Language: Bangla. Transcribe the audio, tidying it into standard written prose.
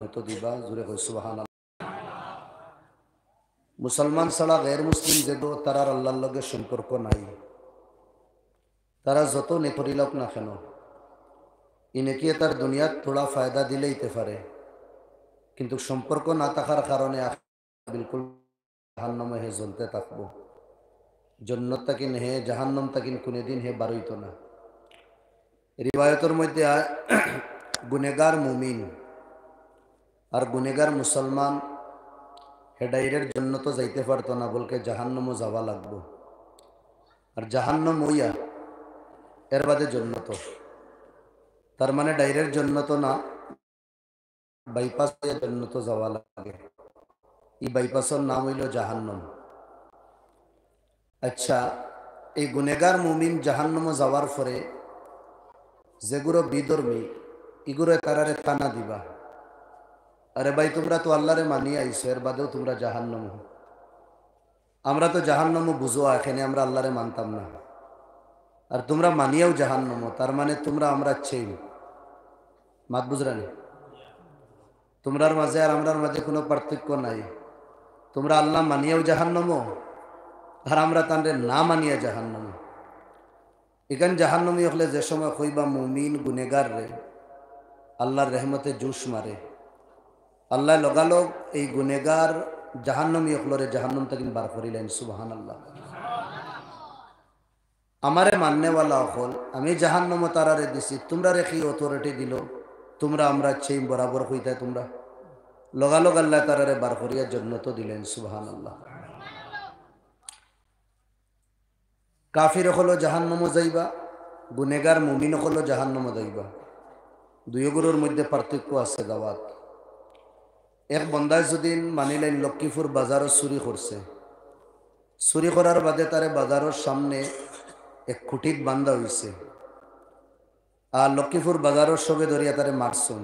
হয়তো দিবা জোরে কই সুবহানাল্লাহ। মুসলমান ছাড়া গैर মুসলিম যেগুলো তারার আল্লাহর লগে সম্পর্ক নাই, তারা যত নেকরিলক না কেন ইনেকি তার দুনিয়াত থোড়া ফায়দা দিলেইতে পারে, কিন্তু সম্পর্ক না থাকার কারণে বিলকুল জাহান্নামে হে জ্বলতে থাকবো। জান্নাত তাকিন হে জাহান্নাম তাকিন কোনদিন হে বারইতো না। রিওয়ায়াতের মধ্যে গুনেগার মুমিন আর গুনেগার মুসলমান হে ডাইরের জন্য তো যাইতে পারতো না, বলকে জাহান্নামও যাওয়া লাগবো। আর জাহান্নাম হইয়া এর বাদে জন্নত, তার মানে ডাইরের জন্নত না, বাইপাস হইয়া জন্নত যাওয়া লাগে। এই বাইপাসের নাম হইল জাহান্নাম। আচ্ছা, এই গুনেগার মুমিন জাহান্নামে যাওয়ার পরে যেগুলো বিধর্মী এগুলো তারারে কানা দিবা, আরে ভাই তোমরা তো আল্লাহরে মানিয়ে আইছো, এর বাদেও তোমরা জাহান্নাম। আমরা তো জাহান্নামও বুঝো, এখানে আমরা আল্লাহরে মানতাম না, আর তোমরা মানিয়েও জাহান্নাম, তার মানে তোমরা আমরা চেই মাত বুঝরানি। তোমরার মাঝে আর আমরার মাঝে কোনো পার্থক্য নাই। তোমরা আল্লাহ মানিয়েও জাহান্নাম আর আমরা তাদের না মানিয়ে জাহান্নাম। এখানে জাহান্নামী হলে যে সময় কইবা মুমিন গুনেগার রে আল্লাহর রহমতে জুস মারে, আল্লাহ লগালগ এই গুনেগার জাহান্নামী হলরে জাহান্নাম থেকে বার করিলেন। সুবহানাল্লাহ। আমারে মাননেওয়ালা হল আমি জাহান্নাম তারারে দিছি, তোমরা রেখে অথরিটি দিল, তোমরা আমরা চেয়ে বরাবর হইতে তোমরা লগালগ আল্লাহ তারারে বার করিয়া জান্নাত দিলেন। সুবহানাল্লাহ। কাফির হলো জাহান্নাম যাইবা, গুনেগার মুমিন হলো জাহান্নাম যাইবা। দুইগুলোর মধ্যে পার্থক্য আছে গাওয়াত। এক বন্দায় যদি মানিলেন লক্ষ্মীপুর বাজারও চুরি করছে, চুরি করার বাদে তারে বাজারের সামনে এক খুঁটিত বান্ধা হয়েছে, আর লক্ষ্মীপুর বাজারের সবে ধরিয়া তারে মারছেন।